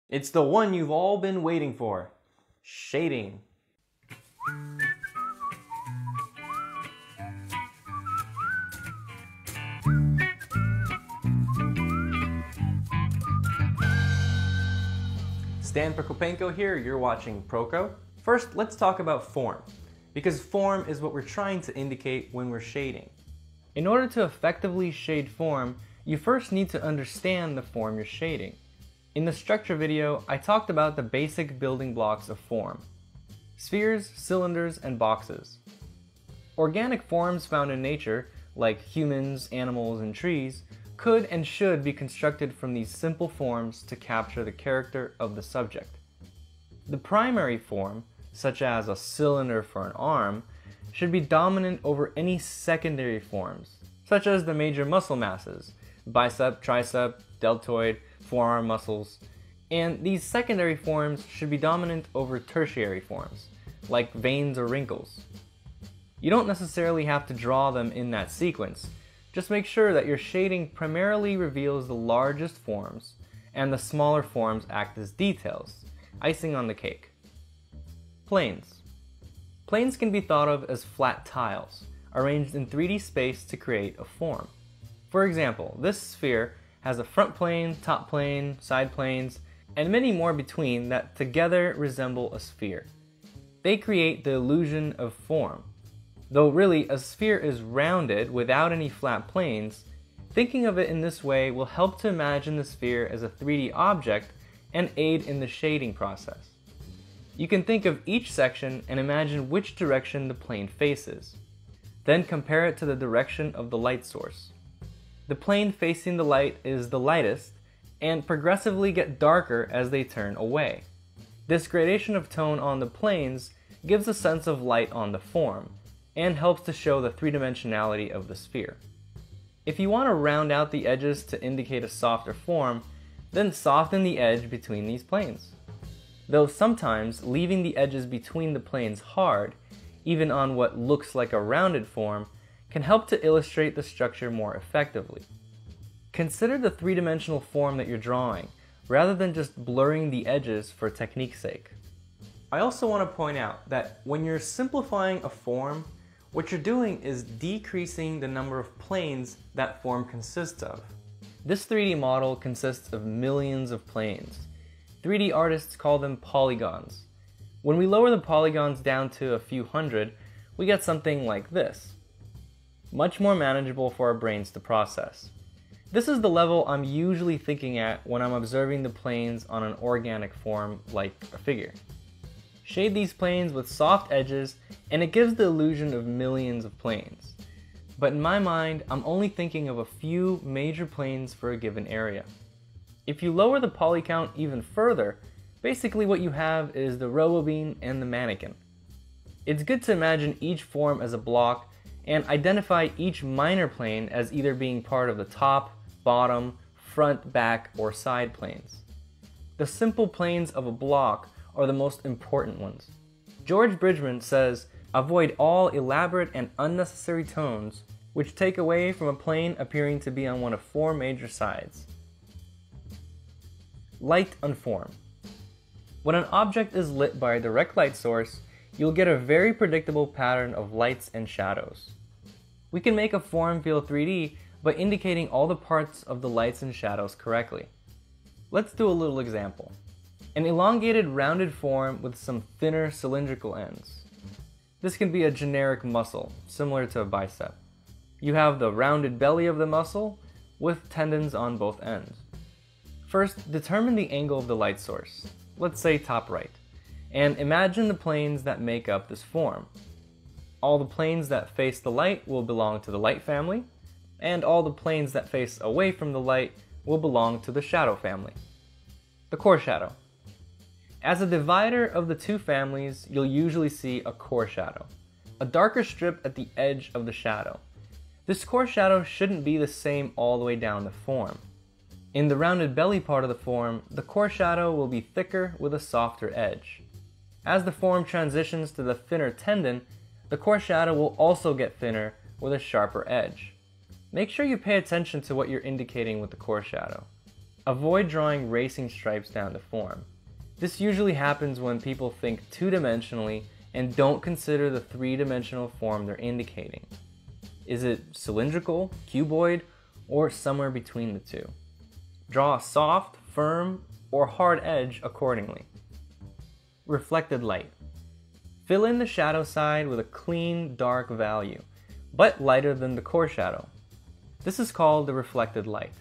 It's the one you've all been waiting for. Shading. Stan Prokopenko here, you're watching Proko. First, let's talk about form, because form is what we're trying to indicate when we're shading. In order to effectively shade form, you first need to understand the form you're shading. In the structure video, I talked about the basic building blocks of form: spheres, cylinders, and boxes. Organic forms found in nature, like humans, animals, and trees, could and should be constructed from these simple forms to capture the character of the subject. The primary form, such as a cylinder for an arm, should be dominant over any secondary forms, such as the major muscle masses, bicep, tricep, deltoid, forearm muscles, and these secondary forms should be dominant over tertiary forms, like veins or wrinkles. You don't necessarily have to draw them in that sequence. Just make sure that your shading primarily reveals the largest forms, and the smaller forms act as details, icing on the cake. Planes. Planes can be thought of as flat tiles, arranged in 3D space to create a form. For example, this sphere has a front plane, top plane, side planes, and many more between that together resemble a sphere. They create the illusion of form. Though really, a sphere is rounded without any flat planes, thinking of it in this way will help to imagine the sphere as a 3D object and aid in the shading process. You can think of each section and imagine which direction the plane faces. Then compare it to the direction of the light source. The plane facing the light is the lightest, and progressively get darker as they turn away. This gradation of tone on the planes gives a sense of light on the form, and helps to show the three-dimensionality of the sphere. If you want to round out the edges to indicate a softer form, then soften the edge between these planes. Though sometimes leaving the edges between the planes hard, even on what looks like a rounded form, can help to illustrate the structure more effectively. Consider the three-dimensional form that you're drawing, rather than just blurring the edges for technique's sake. I also want to point out that when you're simplifying a form, what you're doing is decreasing the number of planes that form consists of. This 3D model consists of millions of planes. 3D artists call them polygons. When we lower the polygons down to a few hundred, we get something like this. Much more manageable for our brains to process. This is the level I'm usually thinking at when I'm observing the planes on an organic form like a figure. Shade these planes with soft edges and it gives the illusion of millions of planes. But in my mind, I'm only thinking of a few major planes for a given area. If you lower the poly count even further, basically what you have is the robo-bean and the mannequin. It's good to imagine each form as a block and identify each minor plane as either being part of the top, bottom, front, back, or side planes. The simple planes of a block are the most important ones. George Bridgman says, "Avoid all elaborate and unnecessary tones which take away from a plane appearing to be on one of four major sides." Light and form. When an object is lit by a direct light source, you'll get a very predictable pattern of lights and shadows. We can make a form feel 3D by indicating all the parts of the lights and shadows correctly. Let's do a little example. An elongated rounded form with some thinner cylindrical ends. This can be a generic muscle, similar to a bicep. You have the rounded belly of the muscle with tendons on both ends. First, determine the angle of the light source, let's say top right, and imagine the planes that make up this form. All the planes that face the light will belong to the light family, and all the planes that face away from the light will belong to the shadow family. The core shadow. As a divider of the two families, you'll usually see a core shadow, a darker strip at the edge of the shadow. This core shadow shouldn't be the same all the way down the form. In the rounded belly part of the form, the core shadow will be thicker with a softer edge. As the form transitions to the thinner tendon, the core shadow will also get thinner with a sharper edge. Make sure you pay attention to what you're indicating with the core shadow. avoid drawing racing stripes down the form. This usually happens when people think two-dimensionally and don't consider the three-dimensional form they're indicating. Is it cylindrical, cuboid, or somewhere between the two? Draw a soft, firm, or hard edge accordingly. Reflected light. Fill in the shadow side with a clean, dark value, but lighter than the core shadow. This is called the reflected light.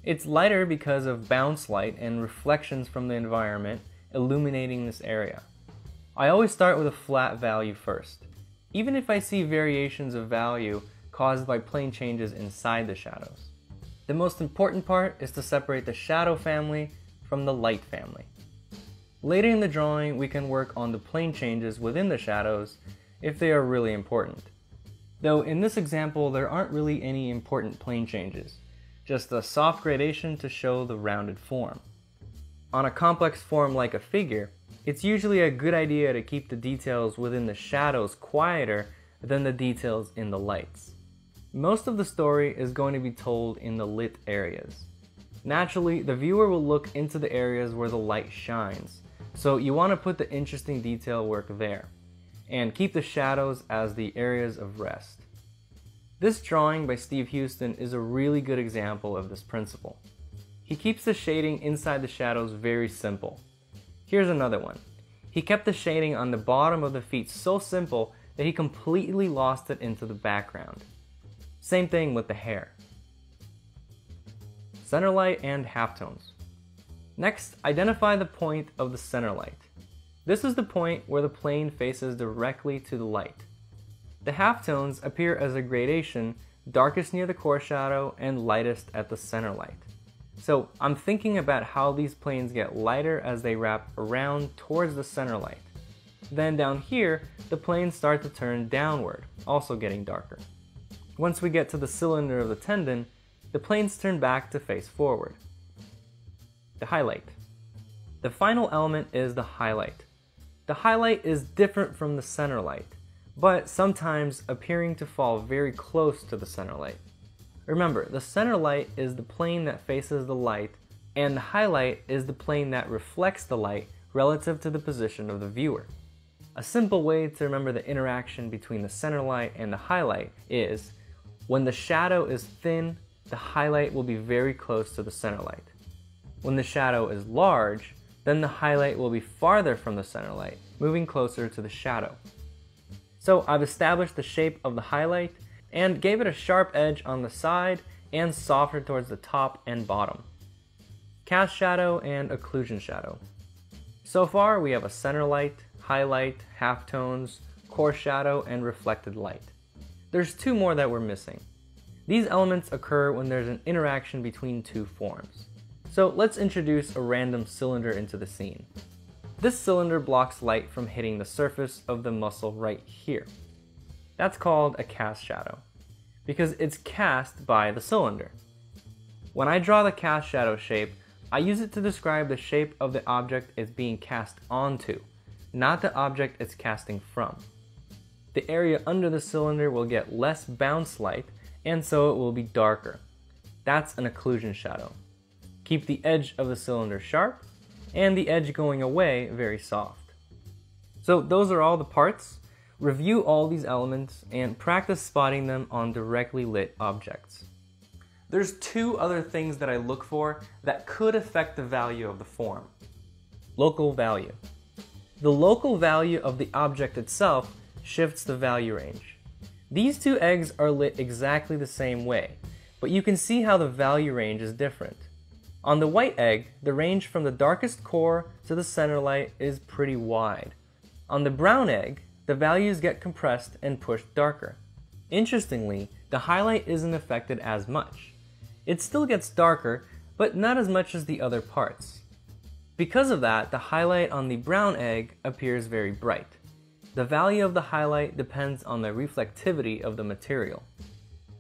It's lighter because of bounce light and reflections from the environment illuminating this area. I always start with a flat value first, even if I see variations of value caused by plane changes inside the shadows. The most important part is to separate the shadow family from the light family. Later in the drawing, we can work on the plane changes within the shadows if they are really important. Though in this example, there aren't really any important plane changes, just a soft gradation to show the rounded form. On a complex form like a figure, it's usually a good idea to keep the details within the shadows quieter than the details in the lights. Most of the story is going to be told in the lit areas. Naturally, the viewer will look into the areas where the light shines, so you want to put the interesting detail work there, and keep the shadows as the areas of rest. This drawing by Steve Houston is a really good example of this principle. He keeps the shading inside the shadows very simple. Here's another one. He kept the shading on the bottom of the feet so simple that he completely lost it into the background. Same thing with the hair. Center light and halftones. Next, identify the point of the center light. This is the point where the plane faces directly to the light. The halftones appear as a gradation, darkest near the core shadow and lightest at the center light. So I'm thinking about how these planes get lighter as they wrap around towards the center light. Then down here, the planes start to turn downward, also getting darker. Once we get to the cylinder of the tendon, the planes turn back to face forward. The highlight. The final element is the highlight. The highlight is different from the center light, but sometimes appearing to fall very close to the center light. Remember, the center light is the plane that faces the light, and the highlight is the plane that reflects the light relative to the position of the viewer. A simple way to remember the interaction between the center light and the highlight is, when the shadow is thin, the highlight will be very close to the center light. When the shadow is large, then the highlight will be farther from the center light, moving closer to the shadow. So I've established the shape of the highlight and gave it a sharp edge on the side and softer towards the top and bottom. Cast shadow and occlusion shadow. So far we have a center light, highlight, halftones, core shadow, and reflected light. There's two more that we're missing. These elements occur when there's an interaction between two forms. So let's introduce a random cylinder into the scene. This cylinder blocks light from hitting the surface of the muscle right here. That's called a cast shadow, because it's cast by the cylinder. When I draw the cast shadow shape, I use it to describe the shape of the object it's being cast onto, not the object it's casting from. The area under the cylinder will get less bounce light, and so it will be darker. That's an occlusion shadow. Keep the edge of the cylinder sharp, and the edge going away very soft. So those are all the parts. Review all these elements and practice spotting them on directly lit objects. There's two other things that I look for that could affect the value of the form. Local value. The local value of the object itself shifts the value range. These two eggs are lit exactly the same way, but you can see how the value range is different. On the white egg, the range from the darkest core to the center light is pretty wide. On the brown egg, the values get compressed and pushed darker. Interestingly, the highlight isn't affected as much. It still gets darker, but not as much as the other parts. Because of that, the highlight on the brown egg appears very bright. The value of the highlight depends on the reflectivity of the material.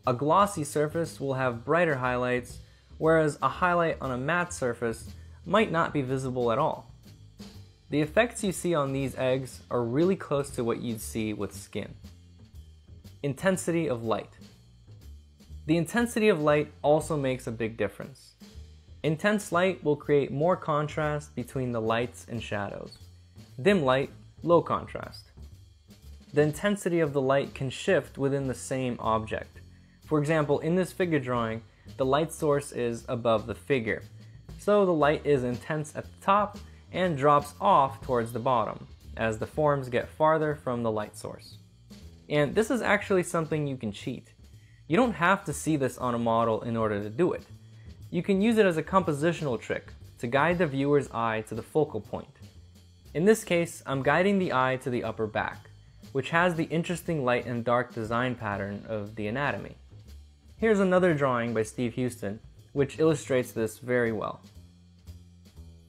A glossy surface will have brighter highlights, whereas a highlight on a matte surface might not be visible at all. The effects you see on these eggs are really close to what you'd see with skin. Intensity of light. The intensity of light also makes a big difference. Intense light will create more contrast between the lights and shadows. Dim light, low contrast. The intensity of the light can shift within the same object. For example, in this figure drawing, the light source is above the figure, so the light is intense at the top and drops off towards the bottom as the forms get farther from the light source. And this is actually something you can cheat. You don't have to see this on a model in order to do it. You can use it as a compositional trick to guide the viewer's eye to the focal point. In this case, I'm guiding the eye to the upper back, which has the interesting light and dark design pattern of the anatomy. Here's another drawing by Steve Houston, which illustrates this very well.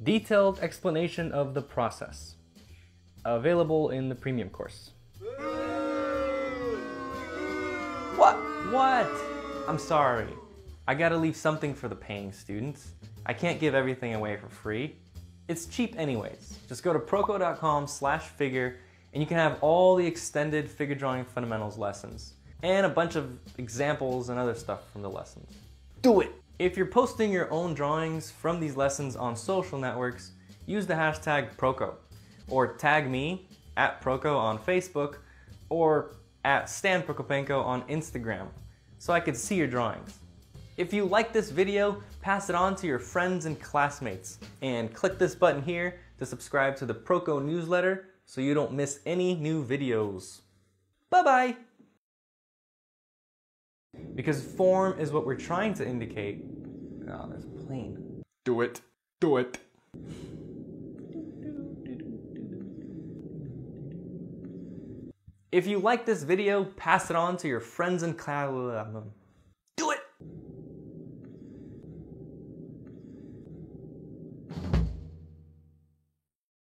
Detailed explanation of the process. Available in the premium course. What? I'm sorry. I gotta leave something for the paying students. I can't give everything away for free. It's cheap anyways. Just go to proco.com/figure and you can have all the extended figure drawing fundamentals lessons and a bunch of examples and other stuff from the lessons. Do it! If you're posting your own drawings from these lessons on social networks, use the hashtag Proco, or tag me at Proco on Facebook, or at Stan Prokopenko on Instagram, so I could see your drawings. If you like this video, pass it on to your friends and classmates, and click this button here to subscribe to the Proco newsletter so you don't miss any new videos. Bye-bye! Because form is what we're trying to indicate. Oh, there's a plane. Do it. Do it. If you like this video, pass it on to your friends and